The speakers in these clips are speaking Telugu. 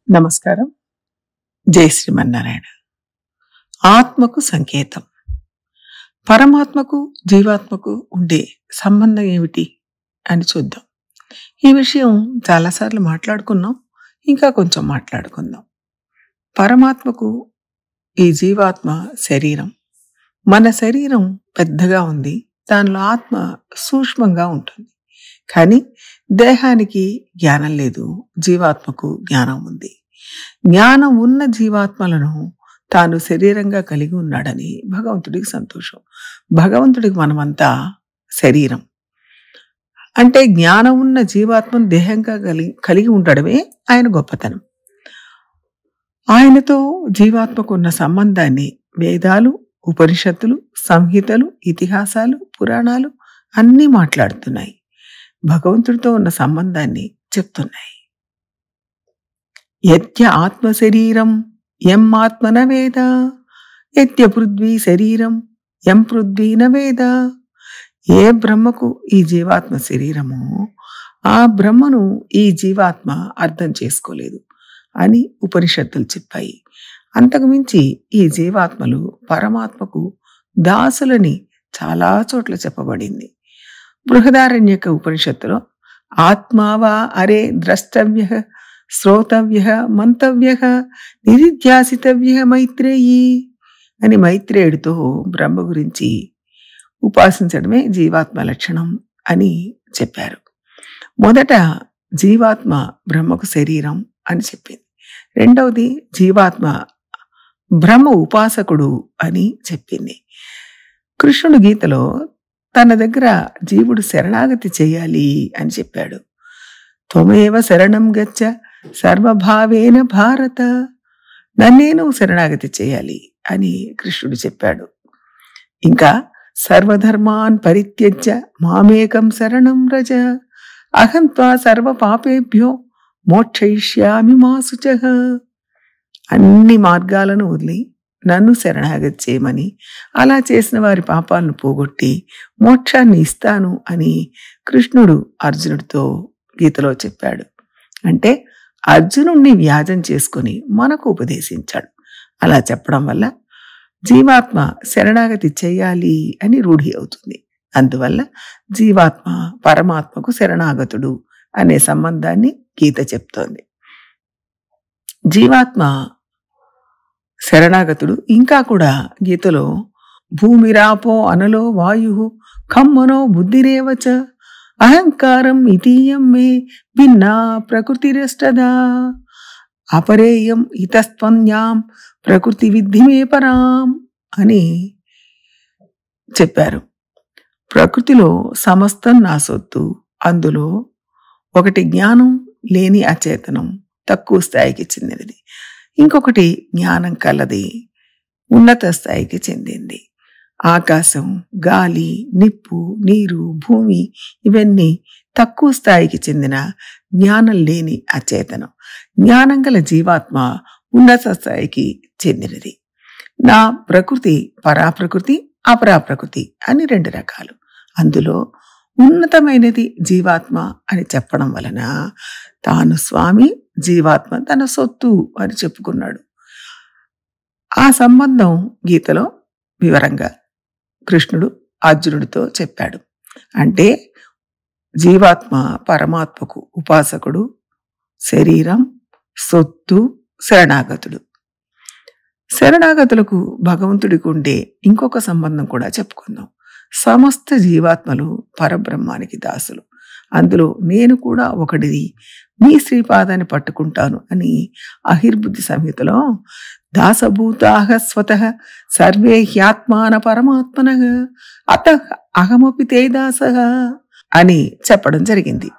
నమస్కారం. జై శ్రీమన్నారాయణ. ఆత్మకు సంకేతం. పరమాత్మకు జీవాత్మకు ఉండే సంబంధం ఏమిటి అని చూద్దాం. ఈ విషయం చాలాసార్లు మాట్లాడుకున్నాం, ఇంకా కొంచెం మాట్లాడుకుందాం. పరమాత్మకు ఈ జీవాత్మ శరీరం. మన శరీరం పెద్దగా ఉంది, దానిలో ఆత్మ సూక్ష్మంగా ఉంటుంది. కానీ దేహానికి జ్ఞానం లేదు, జీవాత్మకు జ్ఞానం ఉంది. జ్ఞానం ఉన్న జీవాత్మలను తాను శరీరంగా కలిగి ఉన్నాడని భగవంతుడికి సంతోషం. భగవంతుడికి మనమంతా శరీరం. అంటే జ్ఞానం ఉన్న జీవాత్మను దేహంగా కలిగి ఉండడమే ఆయన గొప్పతనం. ఆయనతో జీవాత్మకు ఉన్న సంబంధాన్ని వేదాలు, ఉపనిషత్తులు, సంహితలు, ఇతిహాసాలు, పురాణాలు అన్నీ మాట్లాడుతున్నాయి. భగవంతుడితో ఉన్న సంబంధాన్ని చెప్తున్నాయి. యత్య ఆత్మ శరీరం ఎం ఆత్మన వేద, యత్య పృథ్వీ శరీరం ఎం పృథ్వీన వేద. ఏ బ్రహ్మకు ఈ జీవాత్మ శరీరమో ఆ బ్రహ్మను ఈ జీవాత్మ అర్థం చేసుకోలేదు అని ఉపనిషత్తులు చెప్పాయి. అంతకుమించి ఈ జీవాత్మలు పరమాత్మకు దాసులని చాలా చోట్ల చెప్పబడింది. బృహదారణ్యక ఉపనిషత్తులో ఆత్మావా అరే ద్రష్టవ్య శ్రోతవ్య మంతవ్య నిరిధ్యాసితవ్య మైత్రేయి అని మైత్రేయుడితో బ్రహ్మ గురించి ఉపాసించడమే జీవాత్మ లక్షణం అని చెప్పారు. మొదట జీవాత్మ బ్రహ్మకు శరీరం అని చెప్పింది. రెండవది జీవాత్మ బ్రహ్మ ఉపాసకుడు అని చెప్పింది. కృష్ణుడు గీతలో తన దగ్గర జీవుడు శరణాగతి చేయాలి అని చెప్పాడు. త్వమేవ శరణం గచ్చ సర్వభావేన భారత. నన్నే నువ్వు శరణాగతి చేయాలి అని కృష్ణుడు చెప్పాడు. ఇంకా సర్వధర్మాన్ పరిత్యజ్య మామేకం శరణం వ్రజ అహం త్వా సర్వ పాపేభ్యో మోక్షయిష్యామి మా శుచః. అన్ని మార్గాలను వదిలి నన్ను శరణాగతి చేయమని, అలా చేసిన వారి పాపాలను పోగొట్టి మోక్షాన్ని ఇస్తాను అని కృష్ణుడు అర్జునుడితో గీతలో చెప్పాడు. అంటే అర్జునుడిని వ్యాజం చేసుకొని మనకు ఉపదేశించాడు. అలా చెప్పడం వల్ల జీవాత్మ శరణాగతి చేయాలి అని రూఢి అవుతుంది. అందువల్ల జీవాత్మ పరమాత్మకు శరణాగతుడు అనే సంబంధాన్ని గీత చెప్తోంది. జీవాత్మ శరణాగతుడు ఇంకా కూడా గీతలో భూమిరాపో అనలో వాయు ఖమ్మనో బుద్ధిరేవచ అహంకారం ఇతీయం మే భిన్నా ప్రకృతిరష్టదా అపరేయం ఇతస్త్వన్యాం ప్రకృతి విద్ధి మే పరాం అని చెప్పారు. ప్రకృతిలో సమస్తం నా సొత్తు. అందులో ఒకటి జ్ఞానం లేని అచేతనం, తక్కువ స్థాయికి చెందినది. ఇంకొకటి జ్ఞానం కలది, ఉన్నత స్థాయికి చెందింది. ఆకాశం, గాలి, నిప్పు, నీరు, భూమి ఇవన్నీ తక్కువ స్థాయికి చెందిన జ్ఞానం లేని అచేతనం. జ్ఞానం గల జీవాత్మ ఉన్నత స్థాయికి చెందినది. నా ప్రకృతి పరాప్రకృతి, అపరాప్రకృతి అని రెండు రకాలు. అందులో ఉన్నతమైనది జీవాత్మ అని చెప్పడం వలన తాను స్వామి, జీవాత్మ తన సొత్తు అని చెప్పుకున్నాడు. ఆ సంబంధం గీతలో వివరంగా కృష్ణుడు అర్జునుడితో చెప్పాడు. అంటే జీవాత్మ పరమాత్మకు ఉపాసకుడు, శరీరం, సొత్తు, శరణాగతుడు. శరణాగతులకు భగవంతుడికి ఉండే ఇంకొక సంబంధం కూడా చెప్పుకుందాం. సమస్త జీవాత్మలు పరబ్రహ్మానికి దాసులు. అందులో నేను కూడా ఒకటిది, మీ శ్రీపాదాన్ని పట్టుకుంటాను అని అహిర్బుద్ధి సంహితలో దాసభూతాః స్వతః సర్వే హ్యాత్మాన పరమాత్మనః అతః అహమపి తే దాసః అని చెప్పడం జరిగింది.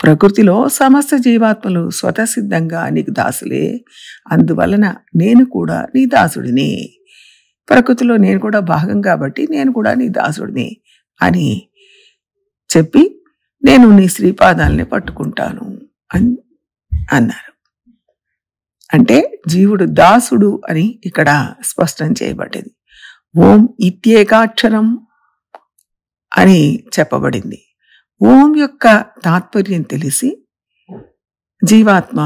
ప్రకృతిలో సమస్త జీవాత్మలు స్వతసిద్ధంగా నీకు దాసులే, అందువలన నేను కూడా నీ దాసుడిని. ప్రకృతిలో నేను కూడా భాగం కాబట్టి నేను కూడా నీ దాసుడిని అని చెప్పి నేను నీ శ్రీపాదాలని పట్టుకుంటాను అని అన్నారు. అంటే జీవుడు దాసుడు అని ఇక్కడ స్పష్టం చేయబడ్డది. ఓం ఇత్యేకాక్షరం అని చెప్పబడింది. ఓం యొక్క తాత్పర్యం తెలిసి జీవాత్మ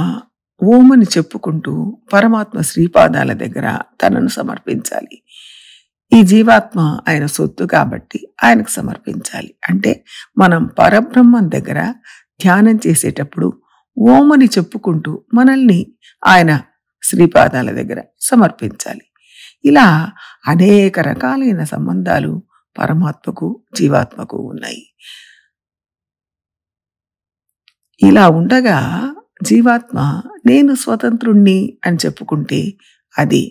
ఓమని చెప్పుకుంటూ పరమాత్మ శ్రీపాదాల దగ్గర తనను సమర్పించాలి. ఈ జీవాత్మ ఆయన సొత్తు కాబట్టి ఆయనకు సమర్పించాలి. అంటే మనం పరబ్రహ్మం దగ్గర ధ్యానం చేసేటప్పుడు ఓమని చెప్పుకుంటూ మనల్ని ఆయన శ్రీపాదాల దగ్గర సమర్పించాలి. ఇలా అనేక రకాలైన సంబంధాలు పరమాత్మకు జీవాత్మకు ఉన్నాయి. ఇలా ఉండగా జీవాత్మ నేను స్వతంత్రుణ్ణి అని చెప్పుకుంటే అది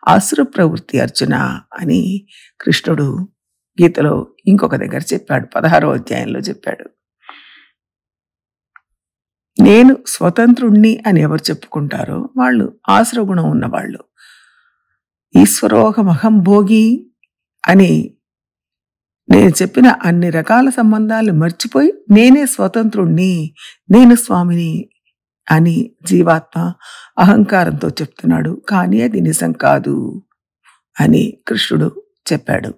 ఆసుర ప్రవృత్తి అర్జున అని కృష్ణుడు గీతలో ఇంకొక దగ్గర చెప్పాడు. 16వ అధ్యాయంలో చెప్పాడు. నేను స్వతంత్రుణ్ణి అని ఎవరు చెప్పుకుంటారో వాళ్ళు ఆసుర గుణం ఉన్నవాళ్ళు. ఈశ్వరోహమహం భోగి అని నేను చెప్పిన అన్ని రకాల సంబంధాలు మర్చిపోయి నేనే స్వతంత్రుణ్ణి, నేను స్వామిని అని జీవాత్మ అహంకారంతో చెప్తున్నాడు. కానీ అది నిజం కాదు అని కృష్ణుడు చెప్పాడు.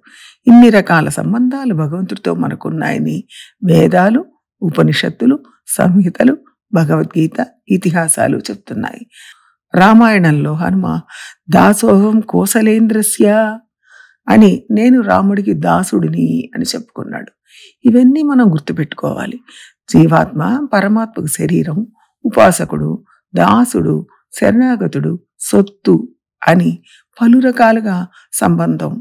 ఇన్ని రకాల సంబంధాలు భగవంతుడితో మనకున్నాయని వేదాలు, ఉపనిషత్తులు, సంహితలు, భగవద్గీత, ఇతిహాసాలు చెప్తున్నాయి. రామాయణంలో హనుమ దాసోహం కోసలేంద్రస్య అని నేను రాముడికి దాసుడిని అని చెప్పుకున్నాడు. ఇవన్నీ మనం గుర్తుపెట్టుకోవాలి. జీవాత్మ పరమాత్మకు శరీరం, ఉపాసకుడు, దాసుడు, శరణాగతుడు, సొత్తు అని పలు రకాలుగా సంబంధం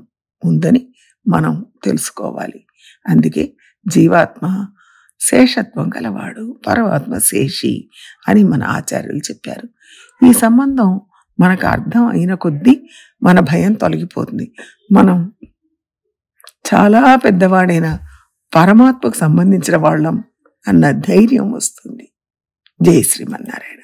ఉందని మనం తెలుసుకోవాలి. అందుకే జీవాత్మ శేషత్వం గలవాడు, పరమాత్మ శేషి అని మన ఆచార్యులు చెప్పారు. ఈ సంబంధం మనకు అర్థం అయిన కొద్దీ మన భయం తొలగిపోతుంది. మనం చాలా పెద్దవాడైన పరమాత్మకు సంబంధించిన వాళ్ళం అన్న ధైర్యం వస్తుంది. జై శ్రీమన్నారాయణ.